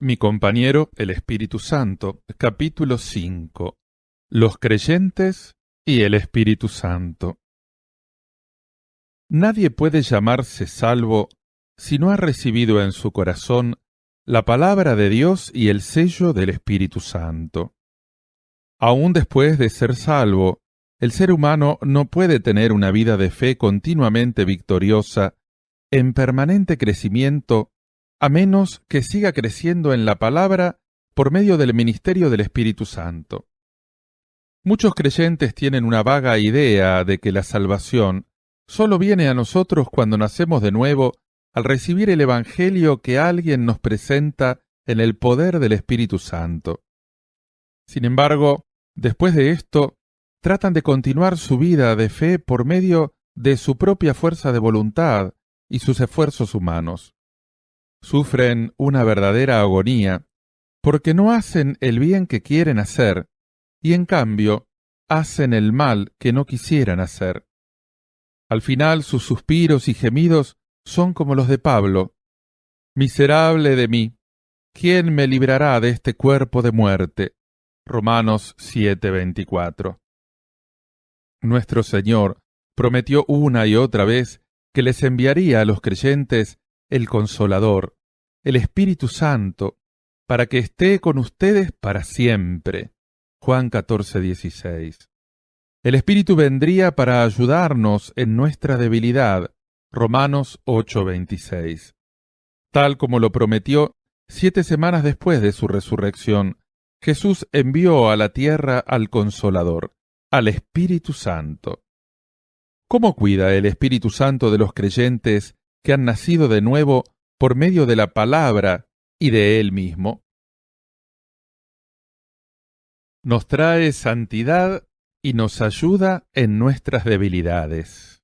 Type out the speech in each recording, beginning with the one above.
Mi compañero, el Espíritu Santo, capítulo 5. Los creyentes y el Espíritu Santo. Nadie puede llamarse salvo si no ha recibido en su corazón la palabra de Dios y el sello del Espíritu Santo. Aún después de ser salvo, el ser humano no puede tener una vida de fe continuamente victoriosa, en permanente crecimiento, a menos que siga creciendo en la palabra por medio del ministerio del Espíritu Santo. Muchos creyentes tienen una vaga idea de que la salvación solo viene a nosotros cuando nacemos de nuevo al recibir el Evangelio que alguien nos presenta en el poder del Espíritu Santo. Sin embargo, después de esto, tratan de continuar su vida de fe por medio de su propia fuerza de voluntad y sus esfuerzos humanos. Sufren una verdadera agonía porque no hacen el bien que quieren hacer y en cambio hacen el mal que no quisieran hacer. Al final sus suspiros y gemidos son como los de Pablo. Miserable de mí, ¿quién me librará de este cuerpo de muerte? Romanos 7:24. Nuestro Señor prometió una y otra vez que les enviaría a los creyentes el Consolador, el Espíritu Santo, para que esté con ustedes para siempre. Juan 14:16. El Espíritu vendría para ayudarnos en nuestra debilidad. Romanos 8:26. Tal como lo prometió, 7 semanas después de su resurrección, Jesús envió a la tierra al Consolador, al Espíritu Santo. ¿Cómo cuida el Espíritu Santo de los creyentes que han nacido de nuevo por medio de la palabra y de Él mismo? Nos trae santidad y nos ayuda en nuestras debilidades.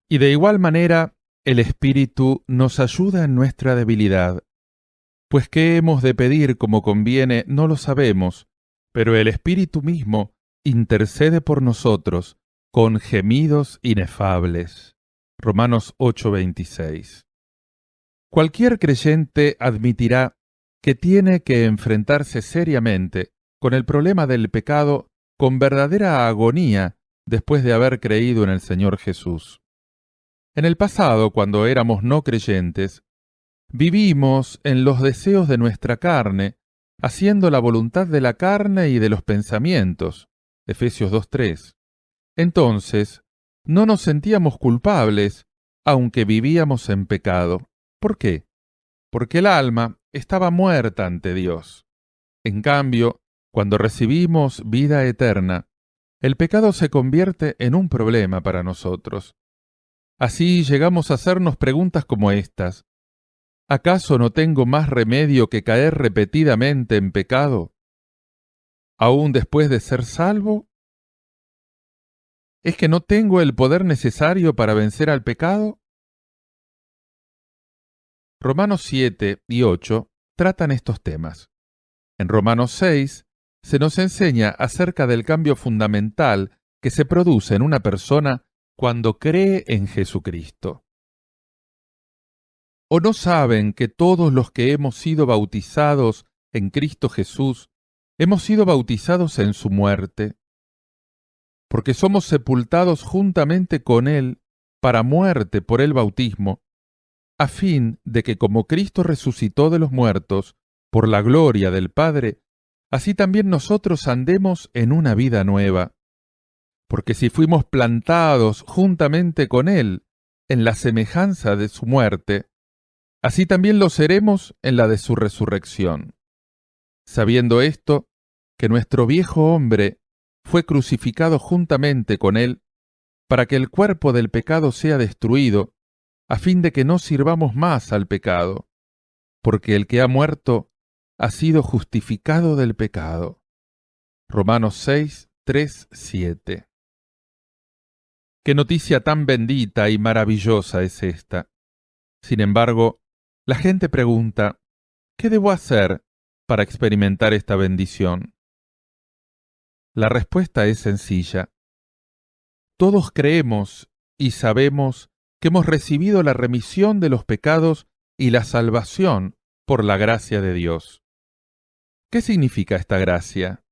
Y de igual manera, el Espíritu nos ayuda en nuestra debilidad. Pues qué hemos de pedir como conviene no lo sabemos, pero el Espíritu mismo intercede por nosotros con gemidos inefables. Romanos 8:26. Cualquier creyente admitirá que tiene que enfrentarse seriamente con el problema del pecado con verdadera agonía después de haber creído en el Señor Jesús. En el pasado, cuando éramos no creyentes, vivimos en los deseos de nuestra carne, haciendo la voluntad de la carne y de los pensamientos. Efesios 2:3. Entonces, no nos sentíamos culpables, aunque vivíamos en pecado. ¿Por qué? Porque el alma estaba muerta ante Dios. En cambio, cuando recibimos vida eterna, el pecado se convierte en un problema para nosotros. Así llegamos a hacernos preguntas como estas. ¿Acaso no tengo más remedio que caer repetidamente en pecado, aún después de ser salvo? ¿Es que no tengo el poder necesario para vencer al pecado? Romanos 7 y 8 tratan estos temas. En Romanos 6 se nos enseña acerca del cambio fundamental que se produce en una persona cuando cree en Jesucristo. ¿O no saben que todos los que hemos sido bautizados en Cristo Jesús hemos sido bautizados en su muerte? Porque somos sepultados juntamente con Él para muerte por el bautismo, a fin de que como Cristo resucitó de los muertos por la gloria del Padre, así también nosotros andemos en una vida nueva. Porque si fuimos plantados juntamente con Él en la semejanza de su muerte, así también lo seremos en la de su resurrección. Sabiendo esto, que nuestro viejo hombre fue crucificado juntamente con Él, para que el cuerpo del pecado sea destruido, a fin de que no sirvamos más al pecado, porque el que ha muerto ha sido justificado del pecado. Romanos 6, 3, 7. Qué noticia tan bendita y maravillosa es esta. Sin embargo, la gente pregunta, ¿qué debo hacer para experimentar esta bendición? La respuesta es sencilla. Todos creemos y sabemos que hemos recibido la remisión de los pecados y la salvación por la gracia de Dios. ¿Qué significa esta gracia?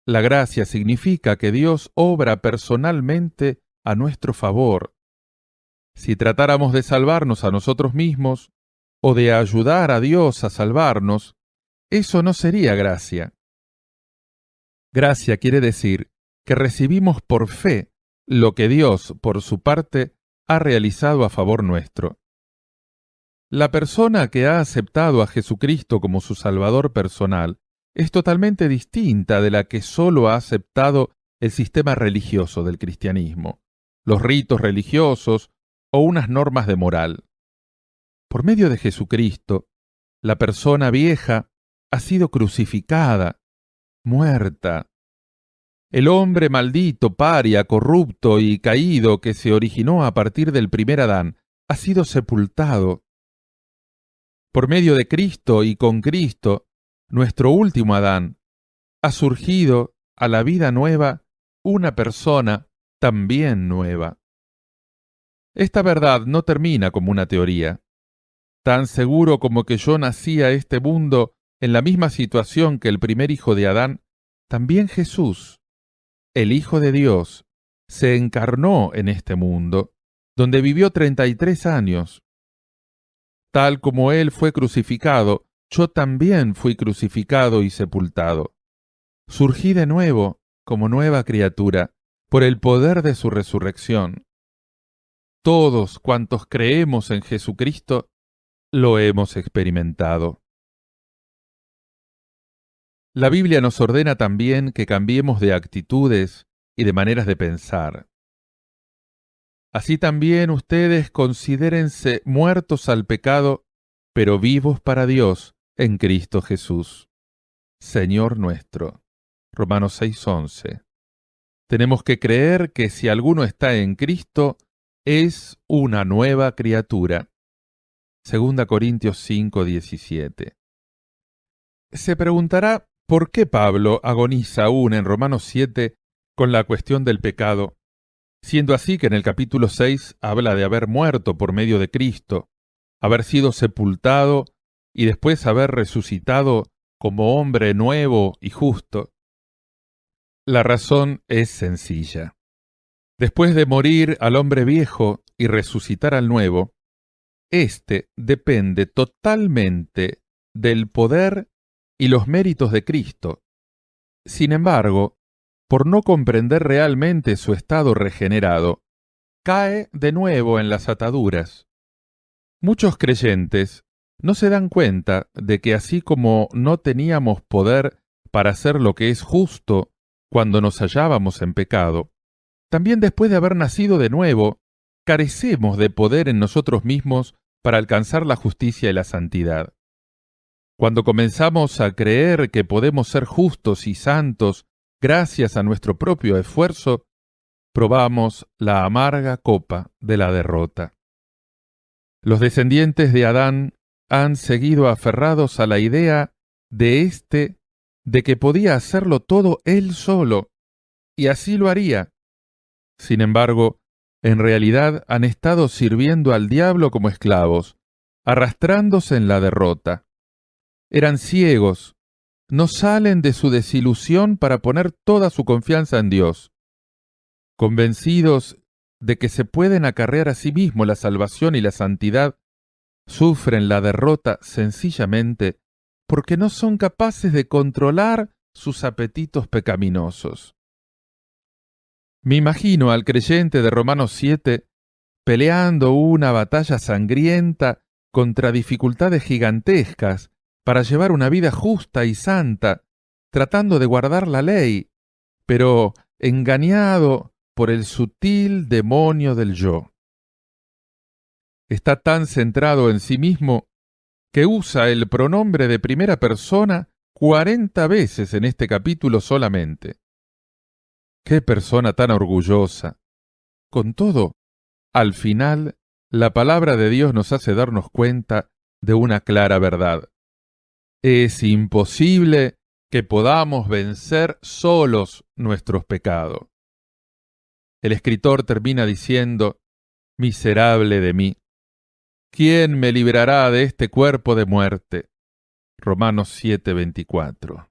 La gracia significa que Dios obra personalmente a nuestro favor. Si tratáramos de salvarnos a nosotros mismos o de ayudar a Dios a salvarnos, eso no sería gracia. Gracia quiere decir que recibimos por fe lo que Dios, por su parte, ha realizado a favor nuestro. La persona que ha aceptado a Jesucristo como su Salvador personal es totalmente distinta de la que solo ha aceptado el sistema religioso del cristianismo, los ritos religiosos o unas normas de moral. Por medio de Jesucristo, la persona vieja ha sido crucificada, muerta. El hombre maldito, paria, corrupto y caído que se originó a partir del primer Adán ha sido sepultado. Por medio de Cristo y con Cristo, nuestro último Adán, ha surgido a la vida nueva una persona también nueva. Esta verdad no termina como una teoría. Tan seguro como que yo nací a este mundo en la misma situación que el primer hijo de Adán, también Jesús, el Hijo de Dios, se encarnó en este mundo, donde vivió 33 años. Tal como Él fue crucificado, yo también fui crucificado y sepultado. Surgí de nuevo, como nueva criatura, por el poder de su resurrección. Todos cuantos creemos en Jesucristo, lo hemos experimentado. La Biblia nos ordena también que cambiemos de actitudes y de maneras de pensar. Así también ustedes considérense muertos al pecado, pero vivos para Dios en Cristo Jesús, Señor nuestro. Romanos 6:11. Tenemos que creer que si alguno está en Cristo, es una nueva criatura. 2 Corintios 5:17. Se preguntará por qué Pablo agoniza aún en Romanos 7 con la cuestión del pecado, siendo así que en el capítulo 6 habla de haber muerto por medio de Cristo, haber sido sepultado y después haber resucitado como hombre nuevo y justo. La razón es sencilla. Después de morir al hombre viejo y resucitar al nuevo, éste depende totalmente del poder y los méritos de Cristo. Sin embargo, por no comprender realmente su estado regenerado, cae de nuevo en las ataduras. Muchos creyentes no se dan cuenta de que así como no teníamos poder para hacer lo que es justo cuando nos hallábamos en pecado, también después de haber nacido de nuevo, carecemos de poder en nosotros mismos para alcanzar la justicia y la santidad. Cuando comenzamos a creer que podemos ser justos y santos gracias a nuestro propio esfuerzo, probamos la amarga copa de la derrota. Los descendientes de Adán han seguido aferrados a la idea de que podía hacerlo todo él solo, y así lo haría. Sin embargo, en realidad han estado sirviendo al diablo como esclavos, arrastrándose en la derrota. Eran ciegos, no salen de su desilusión para poner toda su confianza en Dios. Convencidos de que se pueden acarrear a sí mismos la salvación y la santidad, sufren la derrota sencillamente porque no son capaces de controlar sus apetitos pecaminosos. Me imagino al creyente de Romanos 7 peleando una batalla sangrienta contra dificultades gigantescas para llevar una vida justa y santa, tratando de guardar la ley, pero engañado por el sutil demonio del yo. Está tan centrado en sí mismo que usa el pronombre de primera persona 40 veces en este capítulo solamente. ¡Qué persona tan orgullosa! Con todo, al final, la palabra de Dios nos hace darnos cuenta de una clara verdad. Es imposible que podamos vencer solos nuestros pecados. El escritor termina diciendo, miserable de mí, ¿quién me librará de este cuerpo de muerte? Romanos 7:24.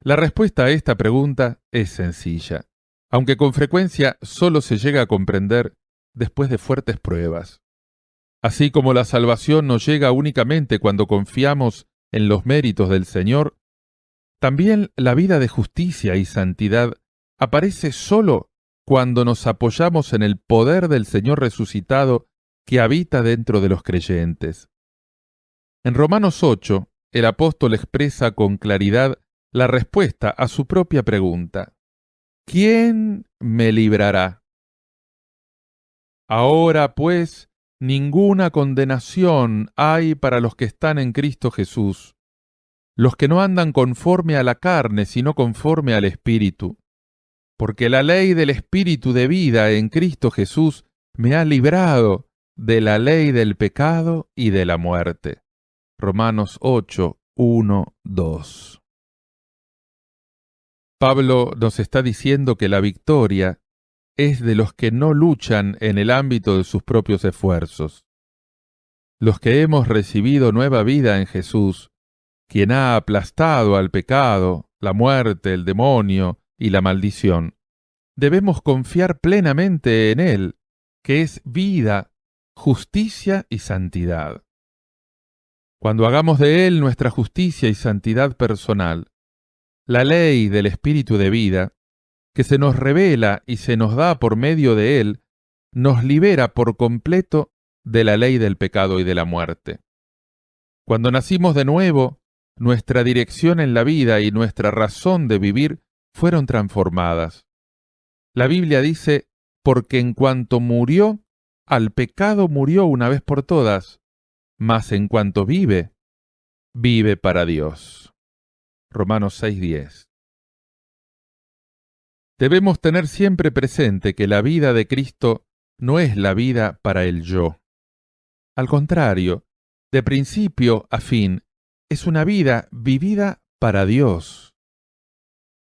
La respuesta a esta pregunta es sencilla, aunque con frecuencia solo se llega a comprender después de fuertes pruebas. Así como la salvación nos llega únicamente cuando confiamos en los méritos del Señor, también la vida de justicia y santidad aparece solo cuando nos apoyamos en el poder del Señor resucitado que habita dentro de los creyentes. En Romanos 8, el apóstol expresa con claridad la respuesta a su propia pregunta: ¿quién me librará? Ahora, pues, ninguna condenación hay para los que están en Cristo Jesús, los que no andan conforme a la carne, sino conforme al Espíritu. Porque la ley del Espíritu de vida en Cristo Jesús me ha librado de la ley del pecado y de la muerte. Romanos 8, 1, 2. Pablo nos está diciendo que la victoria es de los que no luchan en el ámbito de sus propios esfuerzos. Los que hemos recibido nueva vida en Jesús, quien ha aplastado al pecado, la muerte, el demonio y la maldición, debemos confiar plenamente en Él, que es vida, justicia y santidad. Cuando hagamos de Él nuestra justicia y santidad personal, la ley del Espíritu de vida, que se nos revela y se nos da por medio de Él, nos libera por completo de la ley del pecado y de la muerte. Cuando nacimos de nuevo, nuestra dirección en la vida y nuestra razón de vivir fueron transformadas. La Biblia dice: porque en cuanto murió, al pecado murió una vez por todas, mas en cuanto vive, vive para Dios. Romanos 6:10. Debemos tener siempre presente que la vida de Cristo no es la vida para el yo. Al contrario, de principio a fin, es una vida vivida para Dios.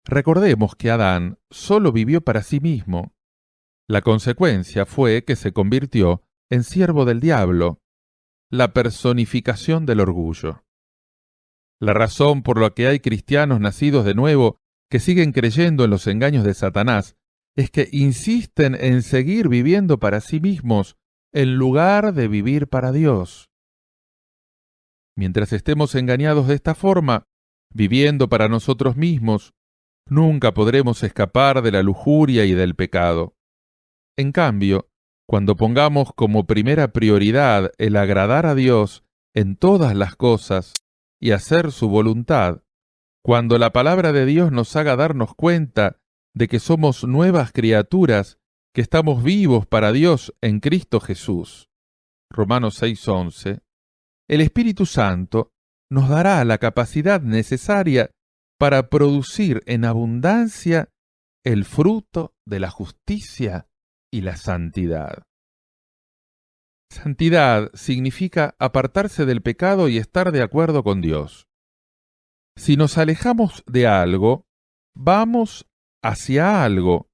Recordemos que Adán solo vivió para sí mismo. La consecuencia fue que se convirtió en siervo del diablo, la personificación del orgullo. La razón por la que hay cristianos nacidos de nuevo que siguen creyendo en los engaños de Satanás es que insisten en seguir viviendo para sí mismos en lugar de vivir para Dios. Mientras estemos engañados de esta forma, viviendo para nosotros mismos, nunca podremos escapar de la lujuria y del pecado. En cambio, cuando pongamos como primera prioridad el agradar a Dios en todas las cosas y hacer su voluntad, cuando la palabra de Dios nos haga darnos cuenta de que somos nuevas criaturas, que estamos vivos para Dios en Cristo Jesús, Romanos 6:11, el Espíritu Santo nos dará la capacidad necesaria para producir en abundancia el fruto de la justicia y la santidad. Santidad significa apartarse del pecado y estar de acuerdo con Dios. Si nos alejamos de algo, vamos hacia algo.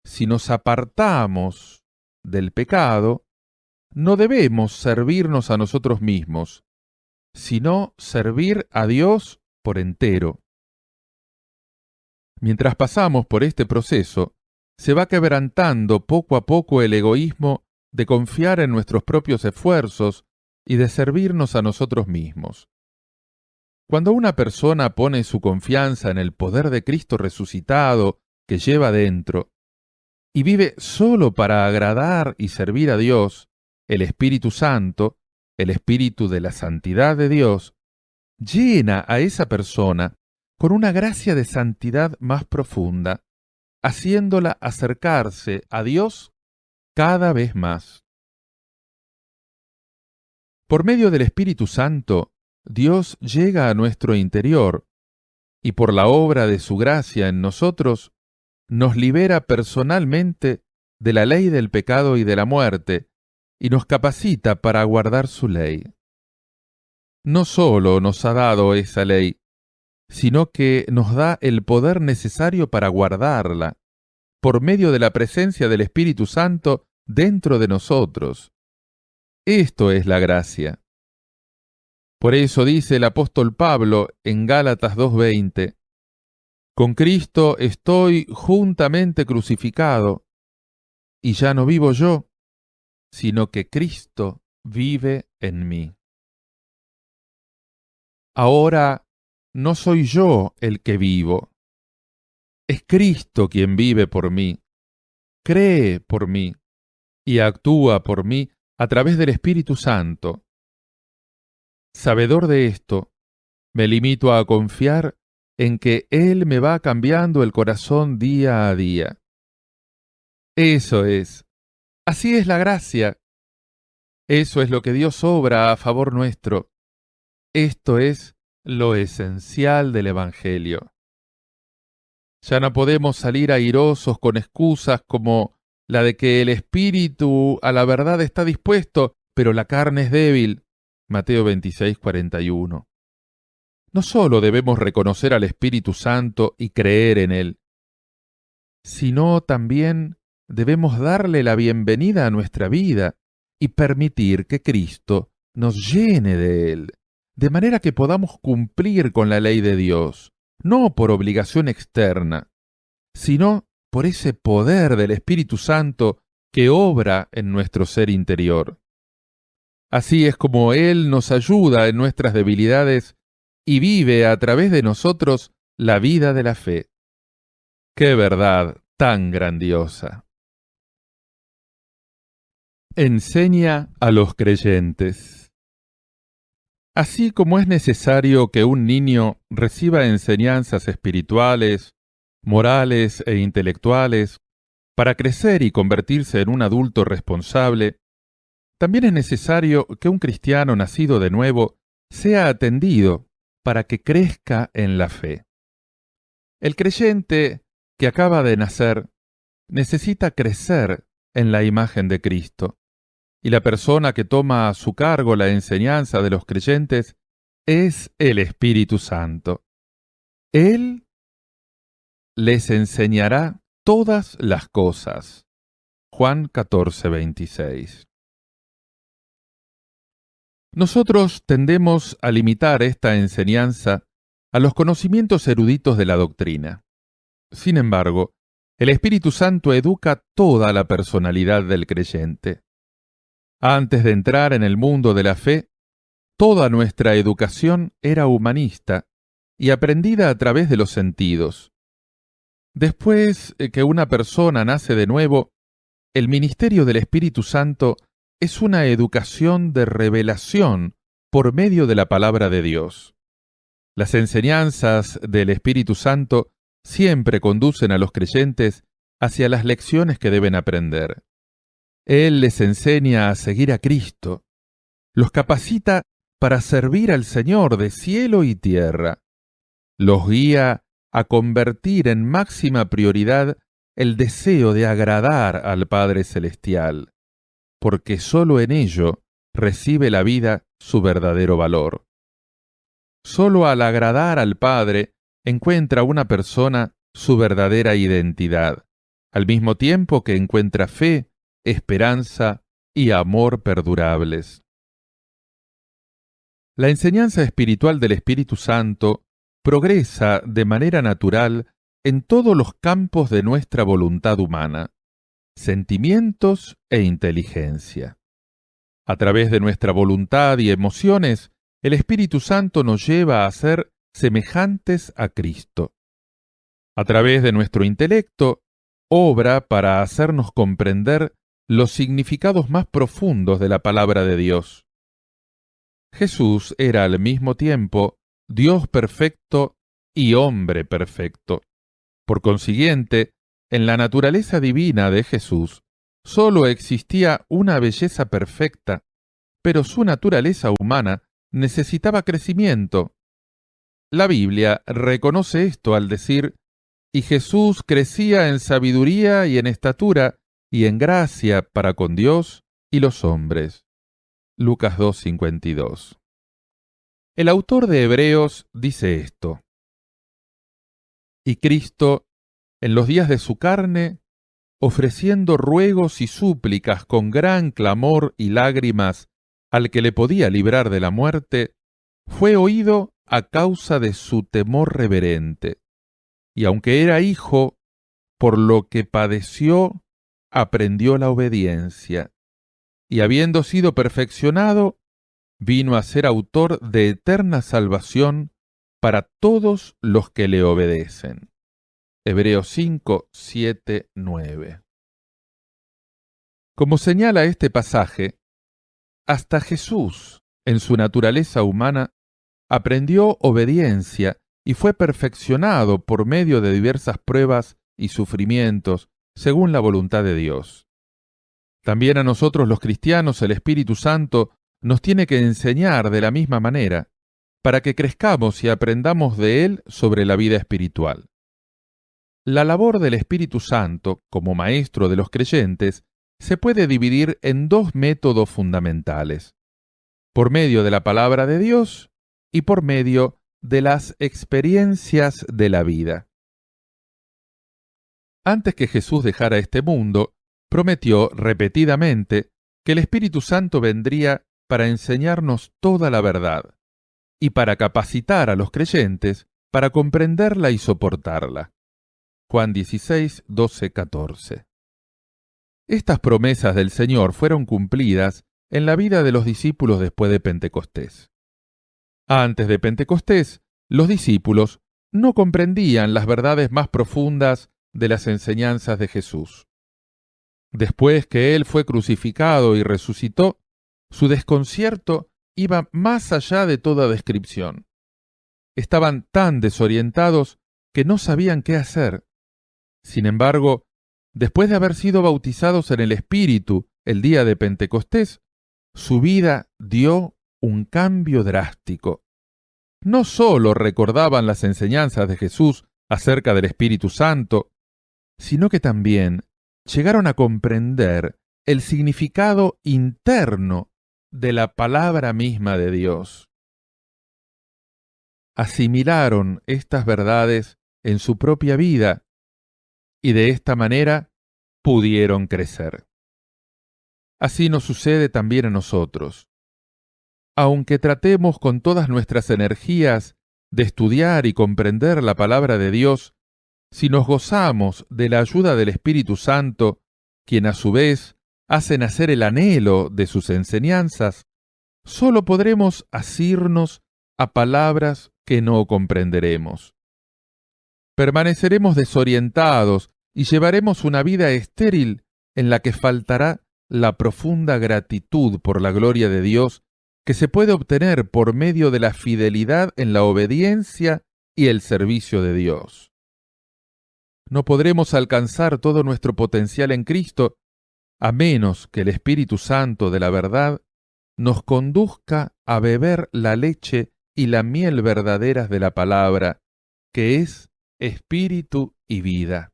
Si nos apartamos del pecado, no debemos servirnos a nosotros mismos, sino servir a Dios por entero. Mientras pasamos por este proceso, se va quebrantando poco a poco el egoísmo de confiar en nuestros propios esfuerzos y de servirnos a nosotros mismos. Cuando una persona pone su confianza en el poder de Cristo resucitado que lleva dentro, y vive solo para agradar y servir a Dios, el Espíritu Santo, el Espíritu de la santidad de Dios, llena a esa persona con una gracia de santidad más profunda, haciéndola acercarse a Dios cada vez más. Por medio del Espíritu Santo, Dios llega a nuestro interior y por la obra de su gracia en nosotros, nos libera personalmente de la ley del pecado y de la muerte y nos capacita para guardar su ley. No solo nos ha dado esa ley, sino que nos da el poder necesario para guardarla, por medio de la presencia del Espíritu Santo dentro de nosotros. Esto es la gracia. Por eso dice el apóstol Pablo en Gálatas 2:20, con Cristo estoy juntamente crucificado, y ya no vivo yo, sino que Cristo vive en mí. Ahora no soy yo el que vivo, es Cristo quien vive por mí, cree por mí y actúa por mí a través del Espíritu Santo. Sabedor de esto, me limito a confiar en que Él me va cambiando el corazón día a día. Eso es. Así es la gracia. Eso es lo que Dios obra a favor nuestro. Esto es lo esencial del Evangelio. Ya no podemos salir airosos con excusas como la de que el espíritu a la verdad está dispuesto, pero la carne es débil. Mateo 26:41. No solo debemos reconocer al Espíritu Santo y creer en Él, sino también debemos darle la bienvenida a nuestra vida y permitir que Cristo nos llene de Él, de manera que podamos cumplir con la ley de Dios, no por obligación externa, sino por ese poder del Espíritu Santo que obra en nuestro ser interior. Así es como Él nos ayuda en nuestras debilidades y vive a través de nosotros la vida de la fe. ¡Qué verdad tan grandiosa! Enseña a los creyentes. Así como es necesario que un niño reciba enseñanzas espirituales, morales e intelectuales para crecer y convertirse en un adulto responsable, también es necesario que un cristiano nacido de nuevo sea atendido para que crezca en la fe. El creyente que acaba de nacer necesita crecer en la imagen de Cristo, y la persona que toma a su cargo la enseñanza de los creyentes es el Espíritu Santo. Él les enseñará todas las cosas. Juan 14:26. Nosotros tendemos a limitar esta enseñanza a los conocimientos eruditos de la doctrina. Sin embargo, el Espíritu Santo educa toda la personalidad del creyente. Antes de entrar en el mundo de la fe, toda nuestra educación era humanista y aprendida a través de los sentidos. Después que una persona nace de nuevo, el ministerio del Espíritu Santo es una educación de revelación por medio de la palabra de Dios. Las enseñanzas del Espíritu Santo siempre conducen a los creyentes hacia las lecciones que deben aprender. Él les enseña a seguir a Cristo, los capacita para servir al Señor de cielo y tierra, los guía a convertir en máxima prioridad el deseo de agradar al Padre Celestial, porque sólo en ello recibe la vida su verdadero valor. Sólo al agradar al Padre encuentra una persona su verdadera identidad, al mismo tiempo que encuentra fe, esperanza y amor perdurables. La enseñanza espiritual del Espíritu Santo progresa de manera natural en todos los campos de nuestra voluntad humana, sentimientos e inteligencia. A través de nuestra voluntad y emociones, el Espíritu Santo nos lleva a ser semejantes a Cristo. A través de nuestro intelecto, obra para hacernos comprender los significados más profundos de la palabra de Dios. Jesús era al mismo tiempo Dios perfecto y hombre perfecto. Por consiguiente, en la naturaleza divina de Jesús sólo existía una belleza perfecta, pero su naturaleza humana necesitaba crecimiento. La Biblia reconoce esto al decir: «Y Jesús crecía en sabiduría y en estatura y en gracia para con Dios y los hombres». Lucas 2:52. El autor de Hebreos dice esto: «Y Cristo, en los días de su carne, ofreciendo ruegos y súplicas con gran clamor y lágrimas al que le podía librar de la muerte, fue oído a causa de su temor reverente, y aunque era hijo, por lo que padeció, aprendió la obediencia, y habiendo sido perfeccionado, vino a ser autor de eterna salvación para todos los que le obedecen. Hebreos 5, 7, 9. Como señala este pasaje, hasta Jesús, en su naturaleza humana, aprendió obediencia y fue perfeccionado por medio de diversas pruebas y sufrimientos, según la voluntad de Dios. También a nosotros los cristianos el Espíritu Santo nos tiene que enseñar de la misma manera, para que crezcamos y aprendamos de Él sobre la vida espiritual. La labor del Espíritu Santo, como maestro de los creyentes, se puede dividir en dos métodos fundamentales: por medio de la palabra de Dios y por medio de las experiencias de la vida. Antes que Jesús dejara este mundo, prometió repetidamente que el Espíritu Santo vendría para enseñarnos toda la verdad y para capacitar a los creyentes para comprenderla y soportarla. Juan 16, 12, 14. Estas promesas del Señor fueron cumplidas en la vida de los discípulos después de Pentecostés. Antes de Pentecostés, los discípulos no comprendían las verdades más profundas de las enseñanzas de Jesús. Después que Él fue crucificado y resucitó, su desconcierto iba más allá de toda descripción. Estaban tan desorientados que no sabían qué hacer. Sin embargo, después de haber sido bautizados en el Espíritu el día de Pentecostés, su vida dio un cambio drástico. No solo recordaban las enseñanzas de Jesús acerca del Espíritu Santo, sino que también llegaron a comprender el significado interno de la palabra misma de Dios. Asimilaron estas verdades en su propia vida y de esta manera pudieron crecer. Así nos sucede también a nosotros. Aunque tratemos con todas nuestras energías de estudiar y comprender la palabra de Dios, si nos gozamos de la ayuda del Espíritu Santo, quien a su vez hace nacer el anhelo de sus enseñanzas, solo podremos asirnos a palabras que no comprenderemos. Permaneceremos desorientados y llevaremos una vida estéril en la que faltará la profunda gratitud por la gloria de Dios que se puede obtener por medio de la fidelidad en la obediencia y el servicio de Dios. No podremos alcanzar todo nuestro potencial en Cristo a menos que el Espíritu Santo de la verdad nos conduzca a beber la leche y la miel verdaderas de la palabra, que es espíritu y vida.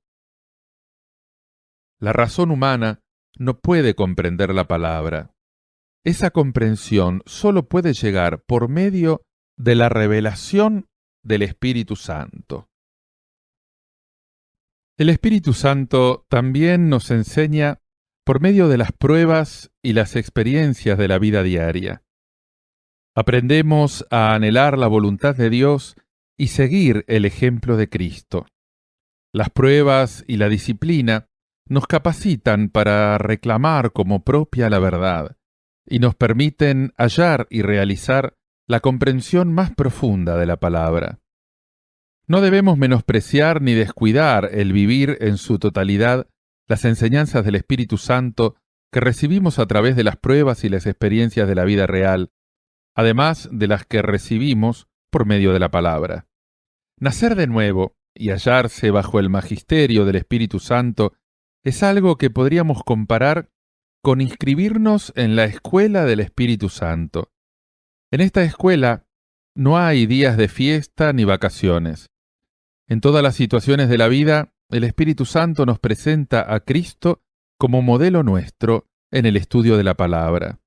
La razón humana no puede comprender la palabra. Esa comprensión solo puede llegar por medio de la revelación del Espíritu Santo. El Espíritu Santo también nos enseña por medio de las pruebas y las experiencias de la vida diaria. Aprendemos a anhelar la voluntad de Dios y seguir el ejemplo de Cristo. Las pruebas y la disciplina nos capacitan para reclamar como propia la verdad y nos permiten hallar y realizar la comprensión más profunda de la palabra. No debemos menospreciar ni descuidar el vivir en su totalidad las enseñanzas del Espíritu Santo que recibimos a través de las pruebas y las experiencias de la vida real, además de las que recibimos por medio de la palabra. Nacer de nuevo y hallarse bajo el magisterio del Espíritu Santo es algo que podríamos comparar con inscribirnos en la escuela del Espíritu Santo. En esta escuela no hay días de fiesta ni vacaciones. En todas las situaciones de la vida, el Espíritu Santo nos presenta a Cristo como modelo nuestro en el estudio de la palabra.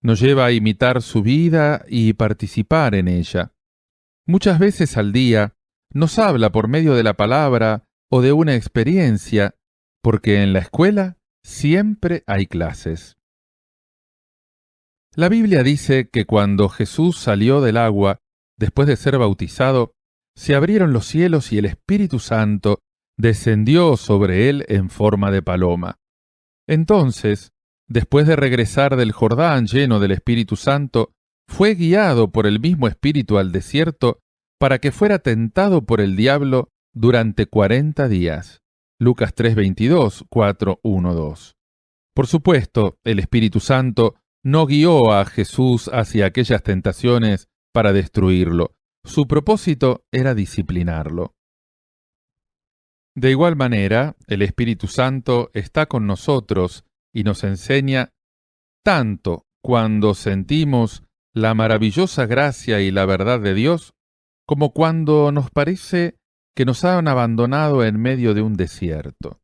Nos lleva a imitar su vida y participar en ella. Muchas veces al día nos habla por medio de la palabra o de una experiencia, porque en la escuela siempre hay clases. La Biblia dice que cuando Jesús salió del agua, después de ser bautizado, se abrieron los cielos y el Espíritu Santo descendió sobre él en forma de paloma. Entonces, después de regresar del Jordán lleno del Espíritu Santo, fue guiado por el mismo Espíritu al desierto para que fuera tentado por el diablo durante 40 días. Lucas 3:22, 4:1-2. Por supuesto, el Espíritu Santo no guió a Jesús hacia aquellas tentaciones para destruirlo. Su propósito era disciplinarlo. De igual manera, el Espíritu Santo está con nosotros y nos enseña tanto cuando sentimos la maravillosa gracia y la verdad de Dios, como cuando nos parece que nos han abandonado en medio de un desierto.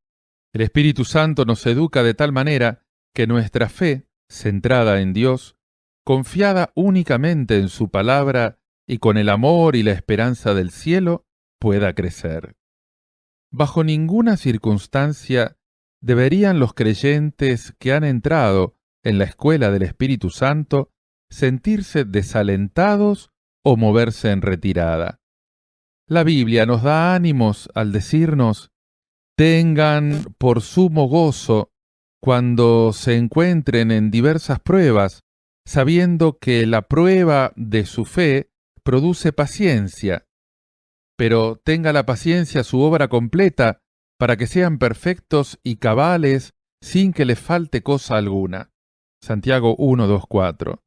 El Espíritu Santo nos educa de tal manera que nuestra fe, centrada en Dios, confiada únicamente en su palabra y con el amor y la esperanza del cielo, pueda crecer. Bajo ninguna circunstancia deberían los creyentes que han entrado en la escuela del Espíritu Santo sentirse desalentados o moverse en retirada. La Biblia nos da ánimos al decirnos: tengan por sumo gozo cuando se encuentren en diversas pruebas, sabiendo que la prueba de su fe produce paciencia. Pero tenga la paciencia su obra completa, para que sean perfectos y cabales sin que les falte cosa alguna. Santiago 1:2-4.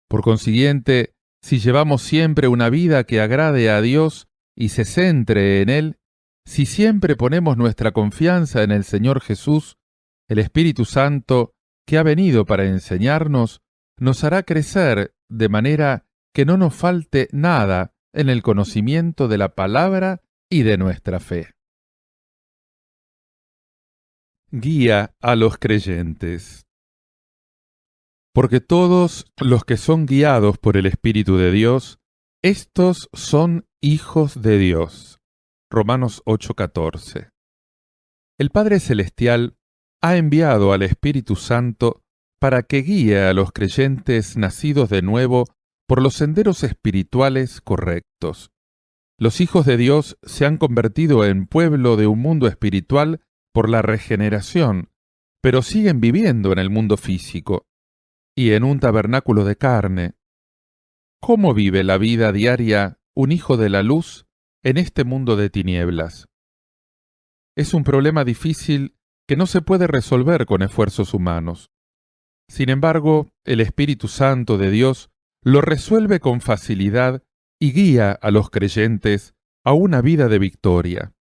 Por consiguiente, si llevamos siempre una vida que agrade a Dios y se centre en Él, si siempre ponemos nuestra confianza en el Señor Jesús, el Espíritu Santo, que ha venido para enseñarnos, nos hará crecer de manera que no nos falte nada en el conocimiento de la palabra y de nuestra fe. Guía a los creyentes. Porque todos los que son guiados por el Espíritu de Dios, estos son hijos de Dios. Romanos 8:14. El Padre Celestial ha enviado al Espíritu Santo para que guíe a los creyentes nacidos de nuevo por los senderos espirituales correctos. Los hijos de Dios se han convertido en pueblo de un mundo espiritual por la regeneración, pero siguen viviendo en el mundo físico y en un tabernáculo de carne. ¿Cómo vive la vida diaria un hijo de la luz en este mundo de tinieblas? Es un problema difícil que no se puede resolver con esfuerzos humanos. Sin embargo, el Espíritu Santo de Dios lo resuelve con facilidad y guía a los creyentes a una vida de victoria.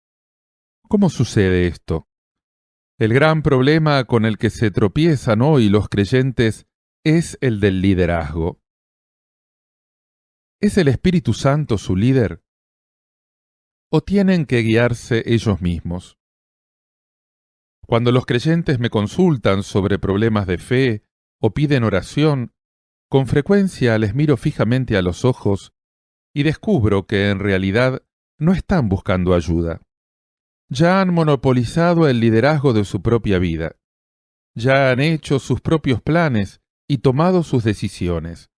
¿Cómo sucede esto? El gran problema con el que se tropiezan hoy los creyentes es el del liderazgo. ¿Es el Espíritu Santo su líder? ¿O tienen que guiarse ellos mismos? Cuando los creyentes me consultan sobre problemas de fe o piden oración, con frecuencia les miro fijamente a los ojos y descubro que en realidad no están buscando ayuda. Ya han monopolizado el liderazgo de su propia vida. Ya han hecho sus propios planes y tomado sus decisiones.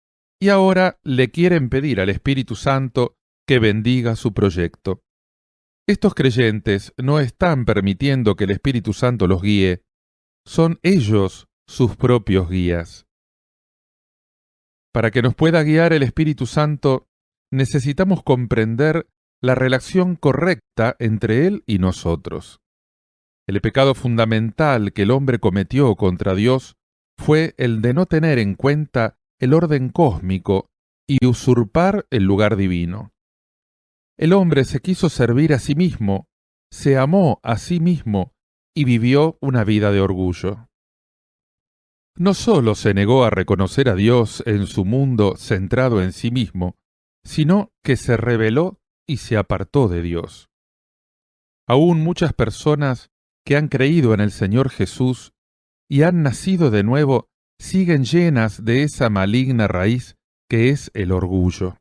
Y ahora le quieren pedir al Espíritu Santo que bendiga su proyecto. Estos creyentes no están permitiendo que el Espíritu Santo los guíe. Son ellos sus propios guías. Para que nos pueda guiar el Espíritu Santo, necesitamos comprender la relación correcta entre Él y nosotros. El pecado fundamental que el hombre cometió contra Dios fue el de no tener en cuenta el orden cósmico y usurpar el lugar divino. El hombre se quiso servir a sí mismo, se amó a sí mismo y vivió una vida de orgullo. No solo se negó a reconocer a Dios en su mundo centrado en sí mismo, sino que se rebeló y se apartó de Dios. Aún muchas personas que han creído en el Señor Jesús y han nacido de nuevo siguen llenas de esa maligna raíz que es el orgullo.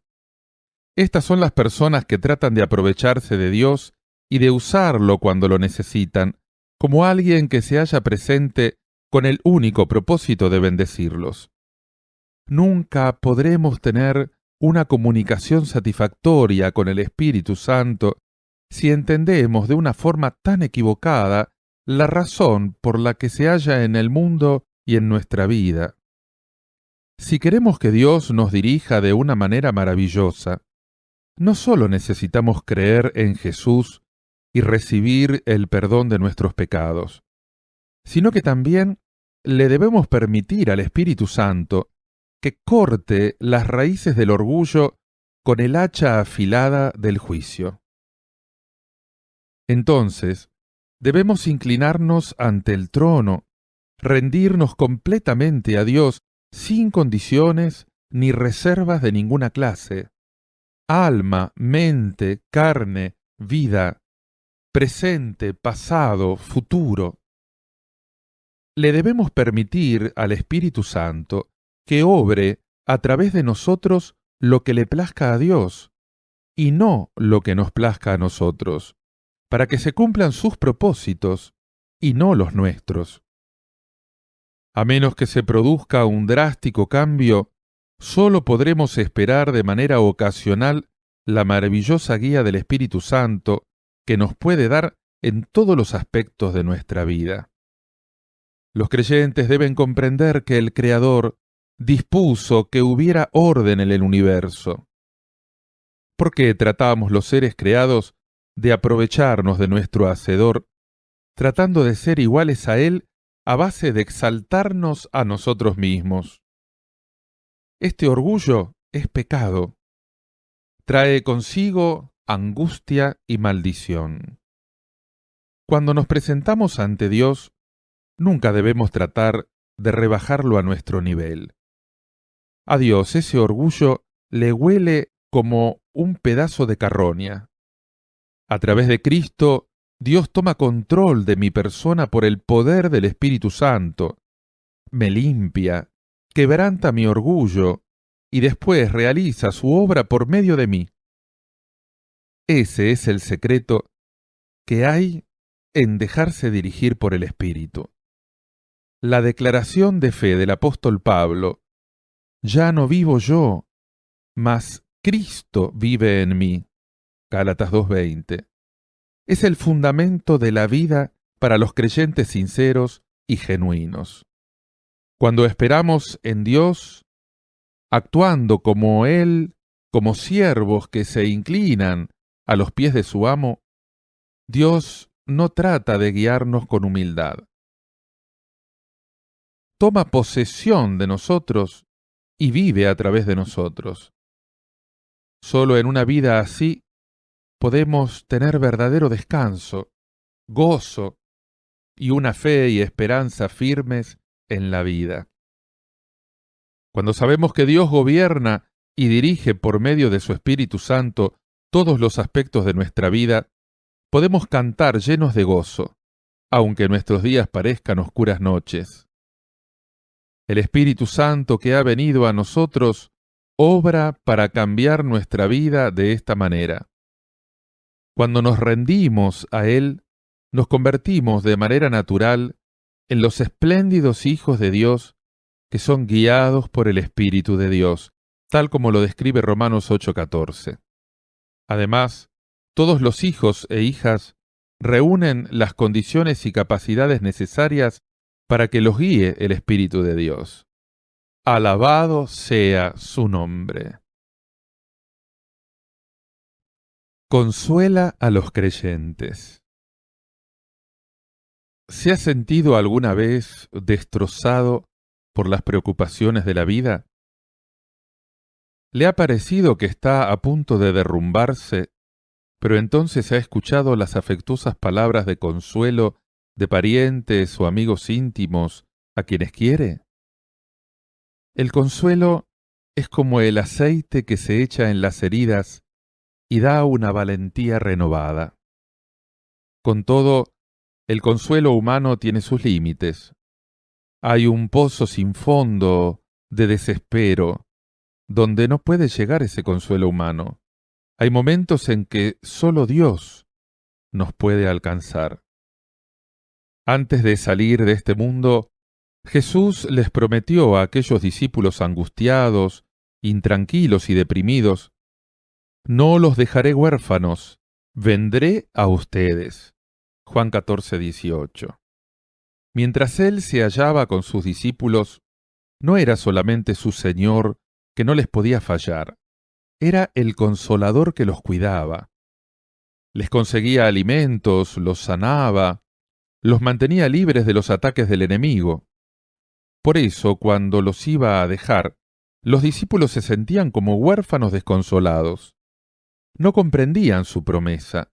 Estas son las personas que tratan de aprovecharse de Dios y de usarlo cuando lo necesitan, como alguien que se halla presente con el único propósito de bendecirlos. nunca podremos tener una comunicación satisfactoria con el Espíritu Santo si entendemos de una forma tan equivocada la razón por la que se halla en el mundo y en nuestra vida. Si queremos que Dios nos dirija de una manera maravillosa, no solo necesitamos creer en Jesús y recibir el perdón de nuestros pecados, sino que también le debemos permitir al Espíritu Santo que corte las raíces del orgullo con el hacha afilada del juicio. Entonces, debemos inclinarnos ante el trono, rendirnos completamente a Dios sin condiciones ni reservas de ninguna clase. Alma, mente, carne, vida, presente, pasado, futuro. Le debemos permitir al Espíritu Santo que obre a través de nosotros lo que le plazca a Dios, y no lo que nos plazca a nosotros, para que se cumplan sus propósitos y no los nuestros. A menos que se produzca un drástico cambio, solo podremos esperar de manera ocasional la maravillosa guía del Espíritu Santo que nos puede dar en todos los aspectos de nuestra vida. Los creyentes deben comprender que el Creador dispuso que hubiera orden en el universo. ¿Por qué tratamos los seres creados de aprovecharnos de nuestro Hacedor, tratando de ser iguales a Él a base de exaltarnos a nosotros mismos? Este orgullo es pecado. Trae consigo angustia y maldición. Cuando nos presentamos ante Dios, nunca debemos tratar de rebajarlo a nuestro nivel. A Dios ese orgullo le huele como un pedazo de carroña. A través de Cristo, Dios toma control de mi persona por el poder del Espíritu Santo, me limpia, quebranta mi orgullo y después realiza su obra por medio de mí. Ese es el secreto que hay en dejarse dirigir por el Espíritu. La declaración de fe del apóstol Pablo, ya no vivo yo, mas Cristo vive en mí, Gálatas 2:20, es el fundamento de la vida para los creyentes sinceros y genuinos. Cuando esperamos en Dios, actuando como Él, como siervos que se inclinan a los pies de su amo, Dios no trata de guiarnos con humildad. Toma posesión de nosotros y vive a través de nosotros. Solo en una vida así podemos tener verdadero descanso, gozo y una fe y esperanza firmes en la vida. Cuando sabemos que Dios gobierna y dirige por medio de su Espíritu Santo todos los aspectos de nuestra vida, podemos cantar llenos de gozo, aunque nuestros días parezcan oscuras noches. El Espíritu Santo que ha venido a nosotros obra para cambiar nuestra vida de esta manera. Cuando nos rendimos a Él, nos convertimos de manera natural en los espléndidos hijos de Dios que son guiados por el Espíritu de Dios, tal como lo describe Romanos 8:14. Además, todos los hijos e hijas reúnen las condiciones y capacidades necesarias para que los guíe el Espíritu de Dios. Alabado sea su nombre. Consuela a los creyentes. ¿Se ha sentido alguna vez destrozado por las preocupaciones de la vida? ¿Le ha parecido que está a punto de derrumbarse, pero entonces ha escuchado las afectuosas palabras de consuelo de parientes o amigos íntimos a quienes quiere? El consuelo es como el aceite que se echa en las heridas y da una valentía renovada. Con todo, el consuelo humano tiene sus límites. Hay un pozo sin fondo de desespero, donde no puede llegar ese consuelo humano. Hay momentos en que solo Dios nos puede alcanzar. Antes de salir de este mundo, Jesús les prometió a aquellos discípulos angustiados, intranquilos y deprimidos: no los dejaré huérfanos, vendré a ustedes. Juan 14:18. Mientras él se hallaba con sus discípulos, no era solamente su Señor que no les podía fallar, era el Consolador que los cuidaba. Les conseguía alimentos, los sanaba, los mantenía libres de los ataques del enemigo. Por eso, cuando los iba a dejar, los discípulos se sentían como huérfanos desconsolados. No comprendían su promesa.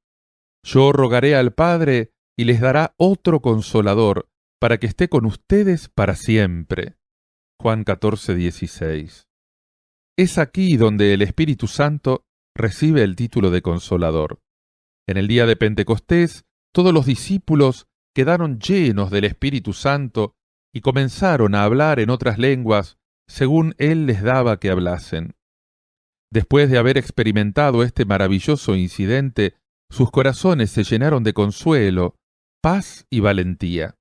Yo rogaré al Padre y les dará otro Consolador para que esté con ustedes para siempre. Juan 14:16. Es aquí donde el Espíritu Santo recibe el título de Consolador. En el día de Pentecostés, todos los discípulos quedaron llenos del Espíritu Santo y comenzaron a hablar en otras lenguas según Él les daba que hablasen. Después de haber experimentado este maravilloso incidente, sus corazones se llenaron de consuelo, paz y valentía.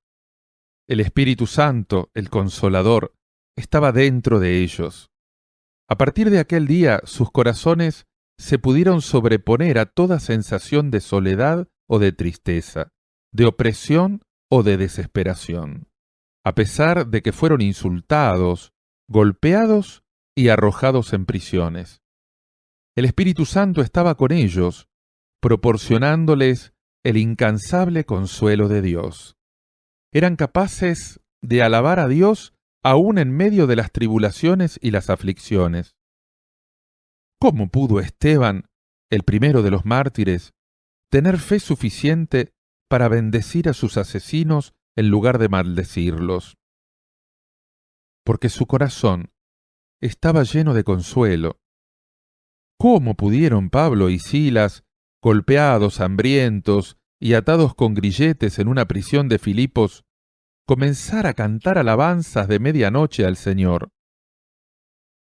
El Espíritu Santo, el Consolador, estaba dentro de ellos. A partir de aquel día, sus corazones se pudieron sobreponer a toda sensación de soledad o de tristeza, de opresión o de desesperación, a pesar de que fueron insultados, golpeados y arrojados en prisiones. El Espíritu Santo estaba con ellos, proporcionándoles el incansable consuelo de Dios. Eran capaces de alabar a Dios aún en medio de las tribulaciones y las aflicciones. ¿Cómo pudo Esteban, el primero de los mártires, tener fe suficiente para bendecir a sus asesinos en lugar de maldecirlos? Porque su corazón estaba lleno de consuelo. ¿Cómo pudieron Pablo y Silas, golpeados, hambrientos y atados con grilletes en una prisión de Filipos, comenzar a cantar alabanzas de medianoche al Señor?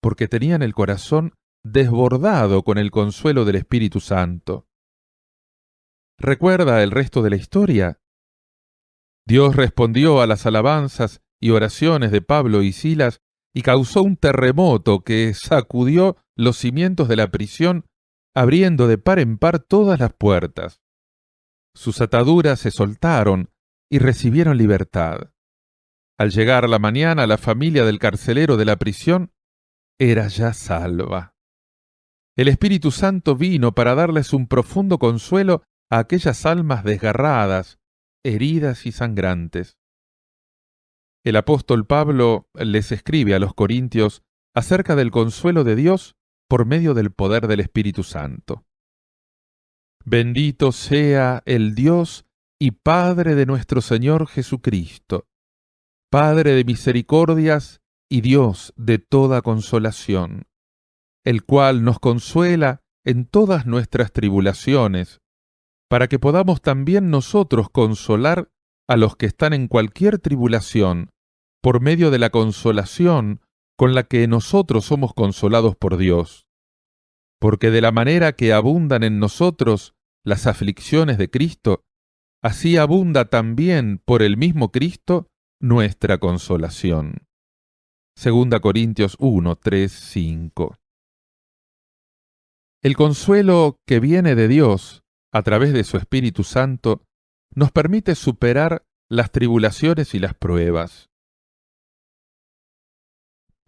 Porque tenían el corazón desbordado con el consuelo del Espíritu Santo. ¿Recuerda el resto de la historia? Dios respondió a las alabanzas y oraciones de Pablo y Silas y causó un terremoto que sacudió los cimientos de la prisión, abriendo de par en par todas las puertas. Sus ataduras se soltaron y recibieron libertad. Al llegar la mañana, la familia del carcelero de la prisión era ya salva. El Espíritu Santo vino para darles un profundo consuelo a aquellas almas desgarradas, heridas y sangrantes. El apóstol Pablo les escribe a los corintios acerca del consuelo de Dios por medio del poder del Espíritu Santo. Bendito sea el Dios y Padre de nuestro Señor Jesucristo, Padre de misericordias y Dios de toda consolación, el cual nos consuela en todas nuestras tribulaciones, para que podamos también nosotros consolar a los que están en cualquier tribulación, por medio de la consolación con la que nosotros somos consolados por Dios. Porque de la manera que abundan en nosotros las aflicciones de Cristo, así abunda también por el mismo Cristo nuestra consolación. 2 Corintios 1, 3, 5. El consuelo que viene de Dios a través de su Espíritu Santo nos permite superar las tribulaciones y las pruebas.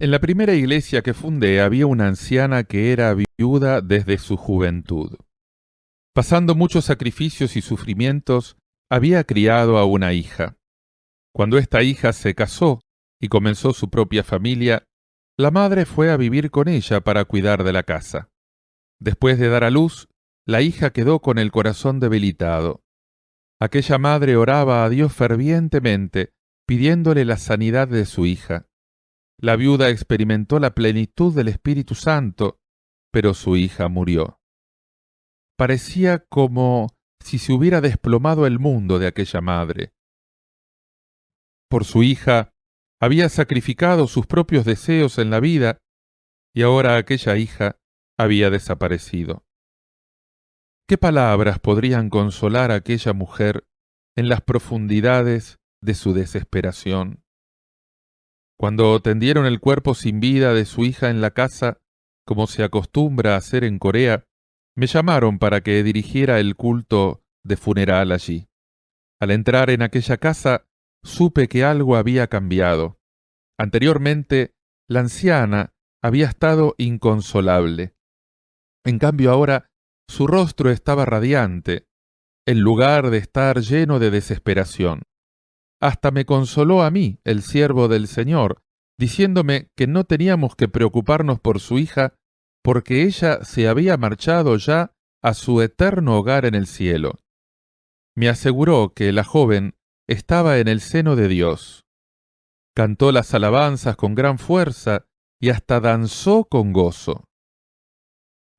En la primera iglesia que fundé había una anciana que era viuda desde su juventud. Pasando muchos sacrificios y sufrimientos, había criado a una hija. Cuando esta hija se casó y comenzó su propia familia, la madre fue a vivir con ella para cuidar de la casa. Después de dar a luz, la hija quedó con el corazón debilitado. Aquella madre oraba a Dios fervientemente, pidiéndole la sanidad de su hija. La viuda experimentó la plenitud del Espíritu Santo, pero su hija murió. Parecía como si se hubiera desplomado el mundo de aquella madre. Por su hija, había sacrificado sus propios deseos en la vida, y ahora aquella hija había desaparecido. ¿Qué palabras podrían consolar a aquella mujer en las profundidades de su desesperación? Cuando tendieron el cuerpo sin vida de su hija en la casa, como se acostumbra a hacer en Corea, me llamaron para que dirigiera el culto de funeral allí. Al entrar en aquella casa, supe que algo había cambiado. Anteriormente, la anciana había estado inconsolable. En cambio ahora, su rostro estaba radiante, en lugar de estar lleno de desesperación. Hasta me consoló a mí, el siervo del Señor, diciéndome que no teníamos que preocuparnos por su hija, porque ella se había marchado ya a su eterno hogar en el cielo. Me aseguró que la joven estaba en el seno de Dios. Cantó las alabanzas con gran fuerza y hasta danzó con gozo.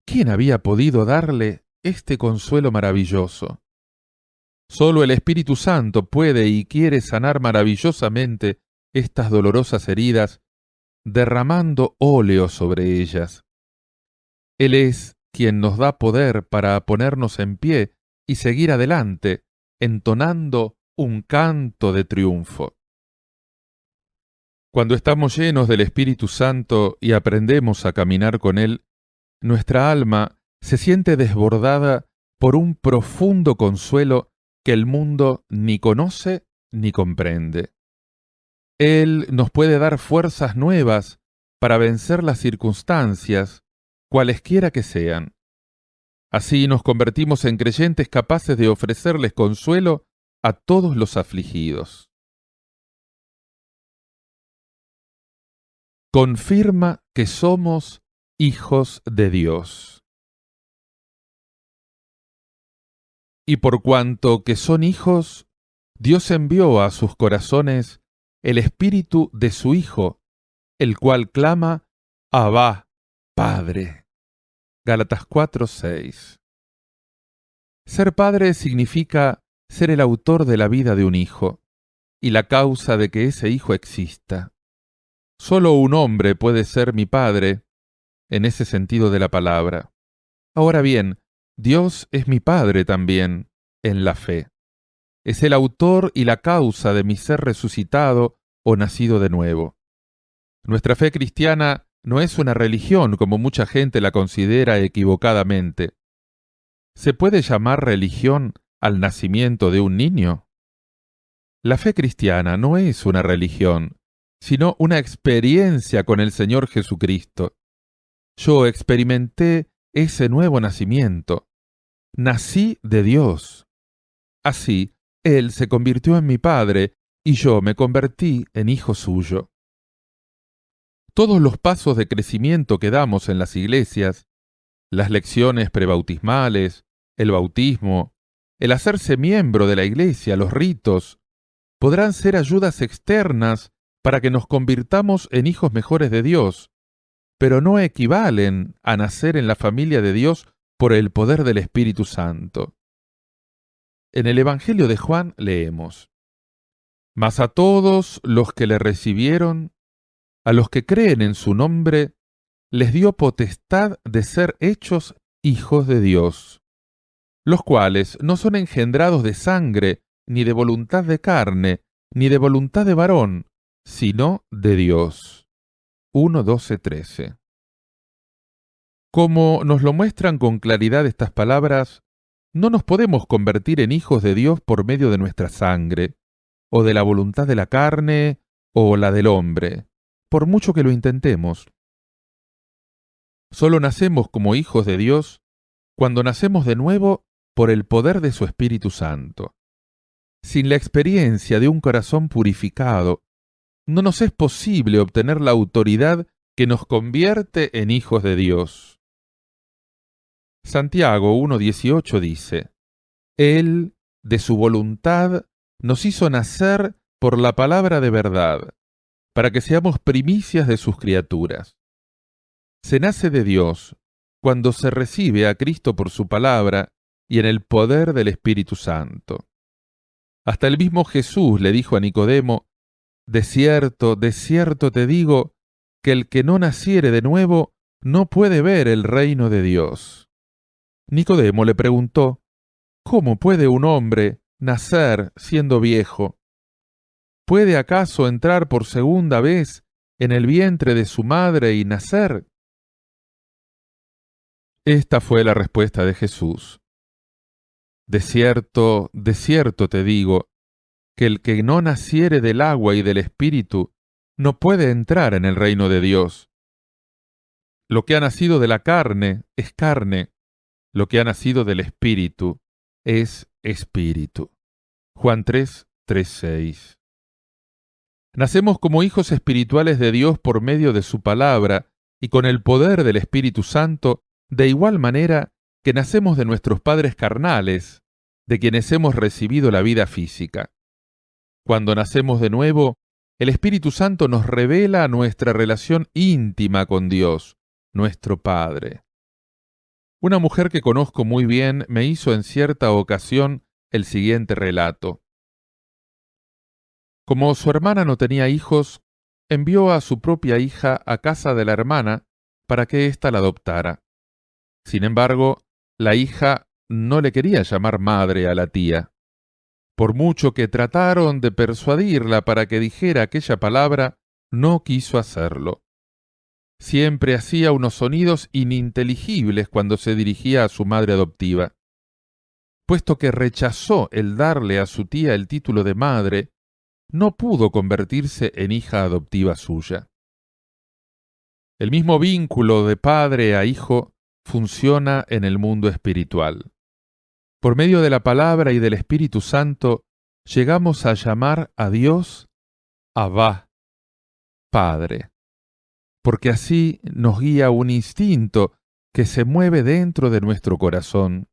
¿Quién había podido darle este consuelo maravilloso? Solo el Espíritu Santo puede y quiere sanar maravillosamente estas dolorosas heridas, derramando óleo sobre ellas. Él es quien nos da poder para ponernos en pie y seguir adelante, entonando un canto de triunfo. Cuando estamos llenos del Espíritu Santo y aprendemos a caminar con Él, nuestra alma se siente desbordada por un profundo consuelo que el mundo ni conoce ni comprende. Él nos puede dar fuerzas nuevas para vencer las circunstancias, cualesquiera que sean. Así nos convertimos en creyentes capaces de ofrecerles consuelo a todos los afligidos. Confirma que somos hijos de Dios. Y por cuanto que son hijos, Dios envió a sus corazones el espíritu de su Hijo, el cual clama, Abba, Padre. Gálatas 4:6. Ser padre significa ser el autor de la vida de un hijo, y la causa de que ese hijo exista. Solo un hombre puede ser mi padre, en ese sentido de la palabra. Ahora bien, Dios es mi Padre también, en la fe. Es el autor y la causa de mi ser resucitado o nacido de nuevo. Nuestra fe cristiana no es una religión como mucha gente la considera equivocadamente. ¿Se puede llamar religión al nacimiento de un niño? La fe cristiana no es una religión, sino una experiencia con el Señor Jesucristo. Yo experimenté ese nuevo nacimiento. Nací de Dios. Así, Él se convirtió en mi Padre y yo me convertí en hijo suyo. Todos los pasos de crecimiento que damos en las iglesias, las lecciones prebautismales, el bautismo, el hacerse miembro de la iglesia, los ritos, podrán ser ayudas externas para que nos convirtamos en hijos mejores de Dios, pero no equivalen a nacer en la familia de Dios por el poder del Espíritu Santo. En el Evangelio de Juan leemos: Mas a todos los que le recibieron, a los que creen en su nombre, les dio potestad de ser hechos hijos de Dios, los cuales no son engendrados de sangre, ni de voluntad de carne, ni de voluntad de varón, sino de Dios. 1:12-13. Como nos lo muestran con claridad estas palabras, no nos podemos convertir en hijos de Dios por medio de nuestra sangre, o de la voluntad de la carne, o la del hombre, por mucho que lo intentemos. Solo nacemos como hijos de Dios cuando nacemos de nuevo por el poder de su Espíritu Santo. Sin la experiencia de un corazón purificado, no nos es posible obtener la autoridad que nos convierte en hijos de Dios. Santiago 1:18 dice: Él, de su voluntad, nos hizo nacer por la palabra de verdad, para que seamos primicias de sus criaturas. Se nace de Dios cuando se recibe a Cristo por su palabra y en el poder del Espíritu Santo. Hasta el mismo Jesús le dijo a Nicodemo: de cierto te digo, que el que no naciere de nuevo no puede ver el reino de Dios. Nicodemo le preguntó: ¿cómo puede un hombre nacer siendo viejo? ¿Puede acaso entrar por segunda vez en el vientre de su madre y nacer? Esta fue la respuesta de Jesús. De cierto te digo, que el que no naciere del agua y del Espíritu no puede entrar en el reino de Dios. Lo que ha nacido de la carne es carne, lo que ha nacido del Espíritu es Espíritu. Juan 3:6. Nacemos como hijos espirituales de Dios por medio de su palabra y con el poder del Espíritu Santo, de igual manera que nacemos de nuestros padres carnales, de quienes hemos recibido la vida física. Cuando nacemos de nuevo, el Espíritu Santo nos revela nuestra relación íntima con Dios, nuestro Padre. Una mujer que conozco muy bien me hizo en cierta ocasión el siguiente relato. Como su hermana no tenía hijos, envió a su propia hija a casa de la hermana para que ésta la adoptara. Sin embargo, la hija no le quería llamar madre a la tía. Por mucho que trataron de persuadirla para que dijera aquella palabra, no quiso hacerlo. Siempre hacía unos sonidos ininteligibles cuando se dirigía a su madre adoptiva. Puesto que rechazó el darle a su tía el título de madre, no pudo convertirse en hija adoptiva suya. El mismo vínculo de padre a hijo funciona en el mundo espiritual. Por medio de la palabra y del Espíritu Santo, llegamos a llamar a Dios Abba, Padre, porque así nos guía un instinto que se mueve dentro de nuestro corazón.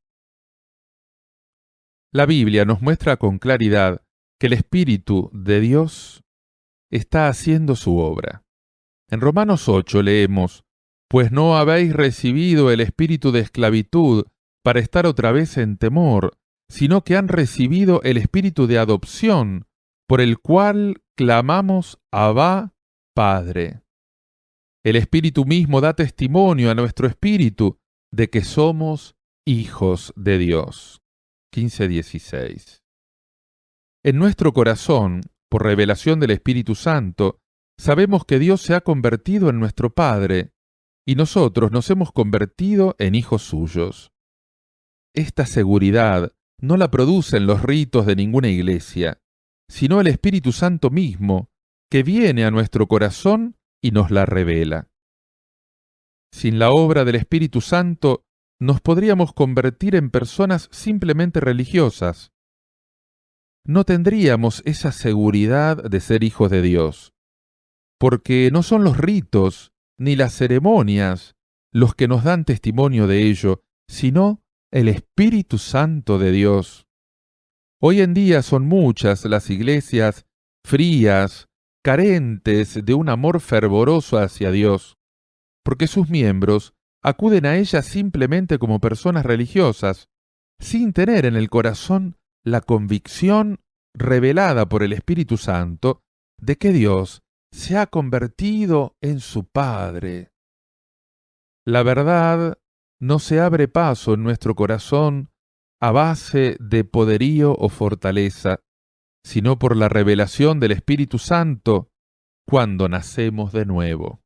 La Biblia nos muestra con claridad que el Espíritu de Dios está haciendo su obra. En Romanos 8 leemos: «Pues no habéis recibido el espíritu de esclavitud para estar otra vez en temor, sino que han recibido el espíritu de adopción, por el cual clamamos Abba, Padre». El Espíritu mismo da testimonio a nuestro espíritu de que somos hijos de Dios. 15:16. En nuestro corazón, por revelación del Espíritu Santo, sabemos que Dios se ha convertido en nuestro Padre, y nosotros nos hemos convertido en hijos suyos. Esta seguridad no la producen los ritos de ninguna iglesia, sino el Espíritu Santo mismo, que viene a nuestro corazón y nos la revela. Sin la obra del Espíritu Santo, nos podríamos convertir en personas simplemente religiosas. No tendríamos esa seguridad de ser hijos de Dios, porque no son los ritos ni las ceremonias los que nos dan testimonio de ello, sino el Espíritu Santo de Dios. Hoy en día son muchas las iglesias frías, carentes de un amor fervoroso hacia Dios, porque sus miembros acuden a ellas simplemente como personas religiosas, sin tener en el corazón la convicción revelada por el Espíritu Santo de que Dios se ha convertido en su Padre. La verdad no se abre paso en nuestro corazón a base de poderío o fortaleza, sino por la revelación del Espíritu Santo cuando nacemos de nuevo.